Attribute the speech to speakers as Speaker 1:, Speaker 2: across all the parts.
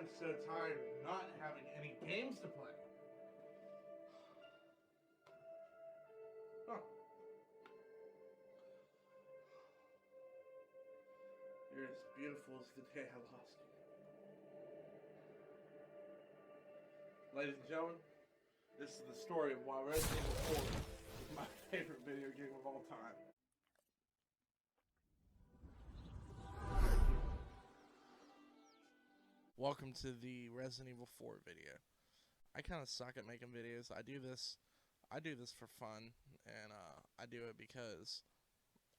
Speaker 1: I'm so tired of not having any games to play. Huh. You're as beautiful as the day I lost you. Ladies and gentlemen, this is the story of why Resident Evil 4 is my favorite video game of all time. Welcome to the Resident Evil 4 video. I kind of suck at making videos. I do this for fun, and I do it because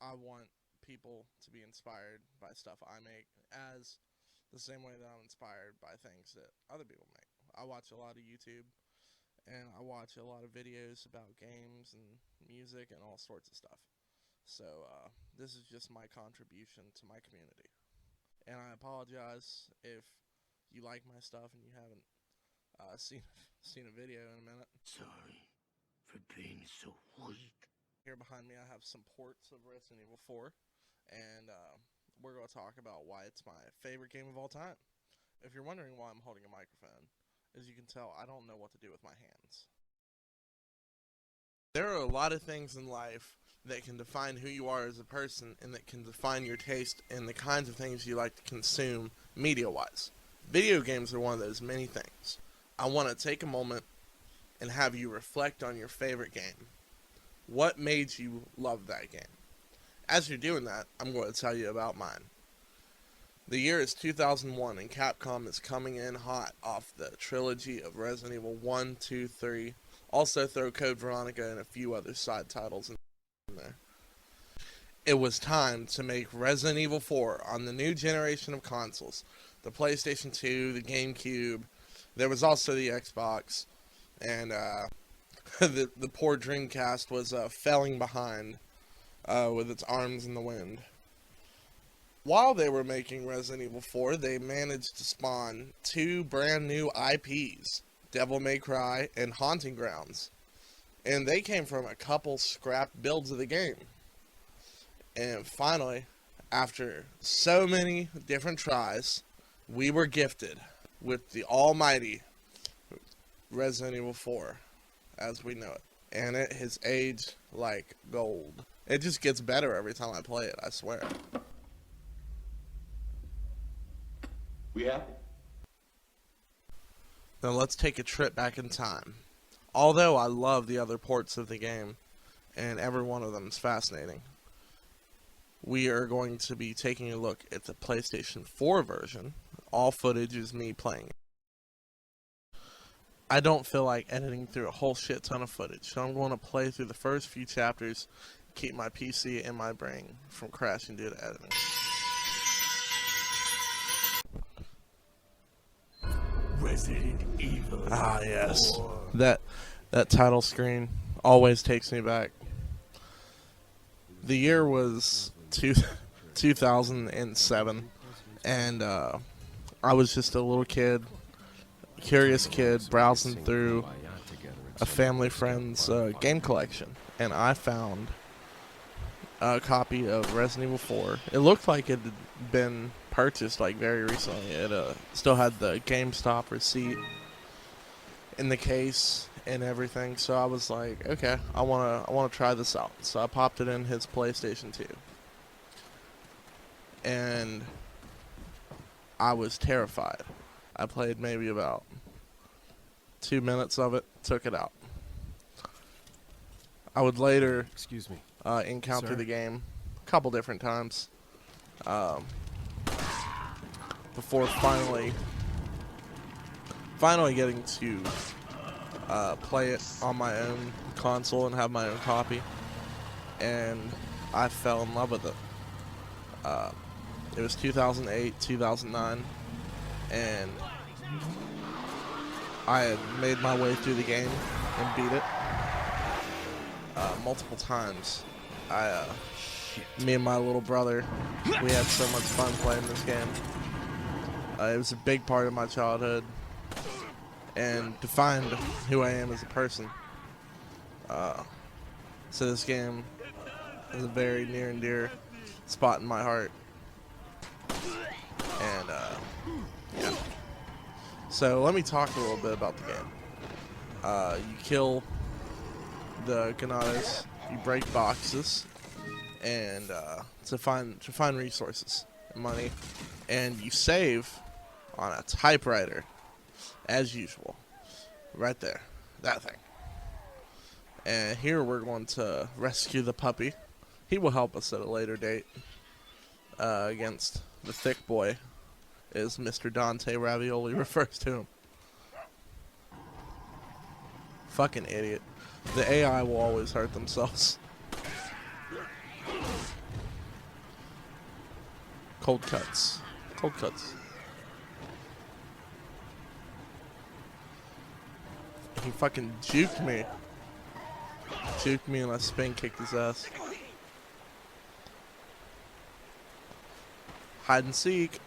Speaker 1: I want people to be inspired by stuff I make, as the same way that I'm inspired by things that other people make. I watch a lot of YouTube, and I watch a lot of videos about games and music and all sorts of stuff. So this is just my contribution to my community. And I apologize if you like my stuff and you haven't seen a video in a minute.
Speaker 2: Sorry for being so weak.
Speaker 1: Here behind me I have some ports of Resident Evil 4, and we're going to talk about why it's my favorite game of all time. If you're wondering why I'm holding a microphone, as you can tell, I don't know what to do with my hands. There are a lot of things in life that can define who you are as a person, and that can define your taste and the kinds of things you like to consume media-wise. Video games are one of those many things. I want to take a moment and have you reflect on your favorite game. What made you love that game? As you're doing that, I'm going to tell you about mine. The year is 2001, and Capcom is coming in hot off the trilogy of Resident Evil 1, 2, 3. Also throw Code Veronica and a few other side titles in there. It was time to make Resident Evil 4 on the new generation of consoles. The PlayStation 2, the GameCube, there was also the Xbox, and the poor Dreamcast was falling behind with its arms in the wind. While they were making Resident Evil 4, they managed to spawn two brand new IPs, Devil May Cry and Haunting Grounds. And they came from a couple scrap builds of the game. And finally, after so many different tries, we were gifted with the almighty Resident Evil 4 as we know it. And it has aged like gold. It just gets better every time I play it, I swear.
Speaker 2: We happy?
Speaker 1: Now let's take a trip back in time. Although I love the other ports of the game, and every one of them is fascinating, we are going to be taking a look at the PlayStation 4 version. All footage is me playing it. I don't feel like editing through a whole shit ton of footage, so I'm going to play through the first few chapters, keep my PC and my brain from crashing due to editing.
Speaker 2: Resident Evil.
Speaker 1: Ah, yes.
Speaker 2: 4.
Speaker 1: That title screen always takes me back. The year was 2007, and I was just a little kid, curious kid, browsing through a family friend's game collection, and I found a copy of Resident Evil 4. It looked like it had been purchased like very recently. It still had the GameStop receipt in the case and everything, so I was like, okay, I wanna try this out. So I popped it in his PlayStation 2, and I was terrified. I played maybe about 2 minutes of it, took it out. I would later
Speaker 3: Excuse me.
Speaker 1: encounter
Speaker 3: Sir?
Speaker 1: the game a couple different times before finally getting to play it on my own console and have my own copy, and I fell in love with it. It was 2008, 2009, and I had made my way through the game and beat it multiple times. Me and my little brother, we had so much fun playing this game. It was a big part of my childhood and defined who I am as a person. So this game is a very near and dear spot in my heart. And yeah, So let me talk a little bit about the game. You kill the Ganados, you break boxes, and to find resources and money, and you save on a typewriter, as usual, right there, that thing. And here we're going to rescue the puppy. He will help us at a later date against the thick boy, as Mr. Dante Ravioli refers to him. Fucking idiot. The AI will always hurt themselves. Cold cuts. Cold cuts. He fucking juked me. Juked me and I spin kicked his ass. Hide and seek.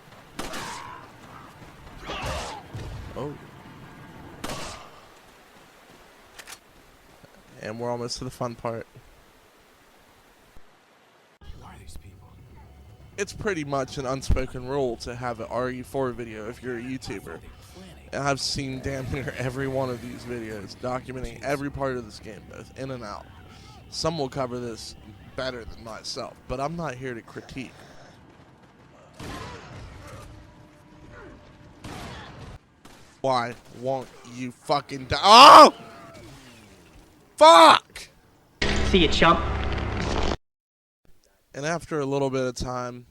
Speaker 1: Oh. And we're almost to the fun part.
Speaker 3: Who are these people?
Speaker 1: It's pretty much an unspoken rule to have an RE4 video if you're a YouTuber. And I've seen damn near every one of these videos documenting every part of this game, both in and out. Some will cover this better than myself, but I'm not here to critique. Why won't you fucking die? Oh! Fuck!
Speaker 4: See you, chump.
Speaker 1: And after a little bit of time,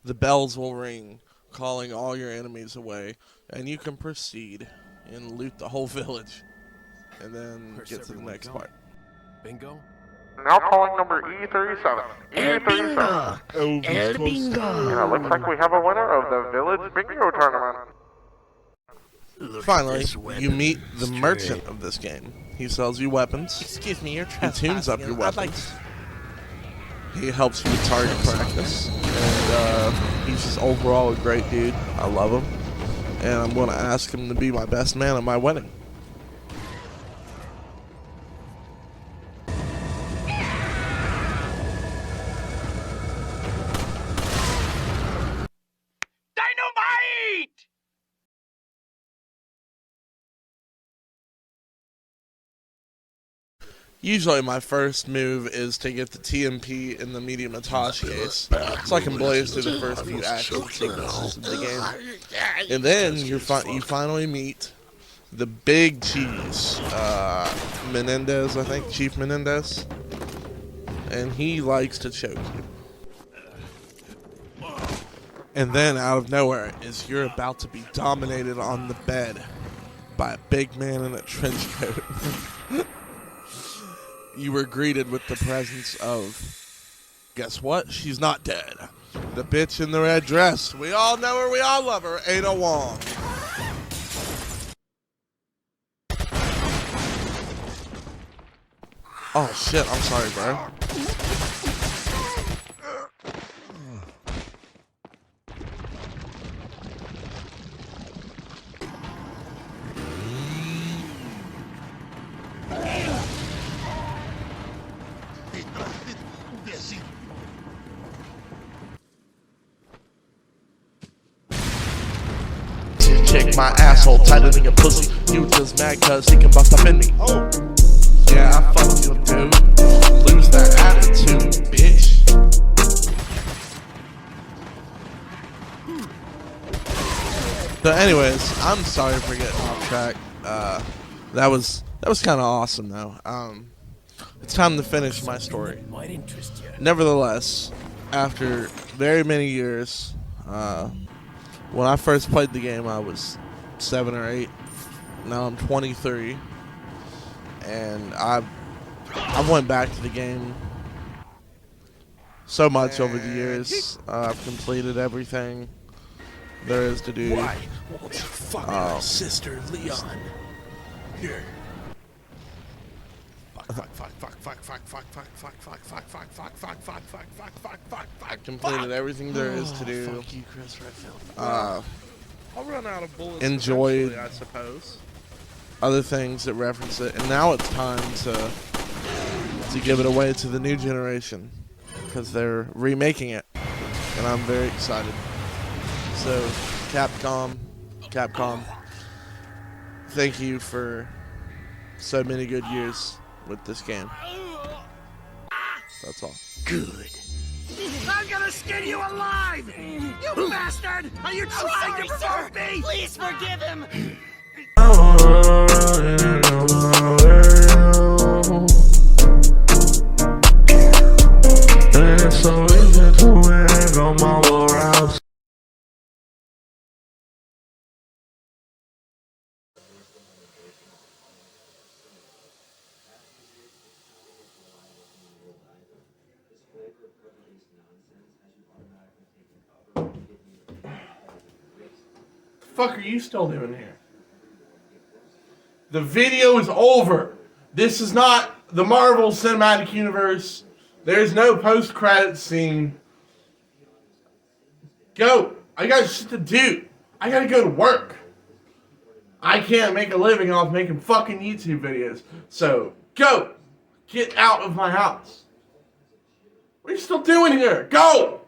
Speaker 1: the bells will ring, calling all your enemies away, and you can proceed and loot the whole village, and then
Speaker 3: Where's
Speaker 1: get to the
Speaker 3: everyone
Speaker 1: next
Speaker 3: going?
Speaker 1: part.
Speaker 3: Bingo?
Speaker 5: Now calling number E37. E37.
Speaker 1: Oh,
Speaker 5: And it looks like we have a winner of the Village Bingo Tournament.
Speaker 1: Finally, you meet the merchant of this game. He sells you weapons.
Speaker 6: Excuse me, you're
Speaker 1: He tunes up your
Speaker 6: I'd like
Speaker 1: weapons. He helps you with target practice. And he's just overall a great dude. I love him. And I'm going to ask him to be my best man at my wedding.
Speaker 3: Dynamite!
Speaker 1: Usually my first move is to get the TMP in the medium attache case, so I can blaze through the first few action sequences of the game. And then you finally meet the big cheese, Menendez, I think, Chief Menendez. And he likes to choke you. And then out of nowhere is you're about to be dominated on the bed by a big man in a trench coat. You were greeted with the presence of, guess what? She's not dead. The bitch in the red dress. We all know her, we all love her, Ada Wong. Oh shit, I'm sorry, bro. Kick my asshole tighter than your pussy. You just mad cause he can bust up in me. Oh, yeah, I fucked you, dude. Lose that attitude, bitch. So, anyways, I'm sorry for getting off track. That was kind of awesome, though. It's time to finish my story.
Speaker 3: Might interest you.
Speaker 1: Nevertheless, after very many years, when I first played the game, I was 7 or 8. Now I'm 23, and I went back to the game so much over the years. I've completed everything there is to do.
Speaker 3: Why won't you fuck my sister, Leon? Here.
Speaker 1: Completed everything there is to do.
Speaker 3: Fuck you, Chris Redfield.
Speaker 1: I'll run out of bullets.
Speaker 6: Enjoyed-
Speaker 1: eventually, I suppose. Other things that reference it, and now it's time to give it away to the new generation because they're remaking it, and I'm very excited. So, Capcom, thank you for so many good years with this game. That's all.
Speaker 2: Good.
Speaker 4: I'm gonna skin you alive! You bastard! Are you trying to provoke me? Please forgive him!
Speaker 5: It's so easy to win on my morals.
Speaker 3: Fuck are you still doing here? The video is over. This is not the Marvel Cinematic Universe. There's no post-credit scene. Go. I got shit to do. I gotta go to work. I can't make a living off making fucking YouTube videos. So, go. Get out of my house. What are you still doing here? Go.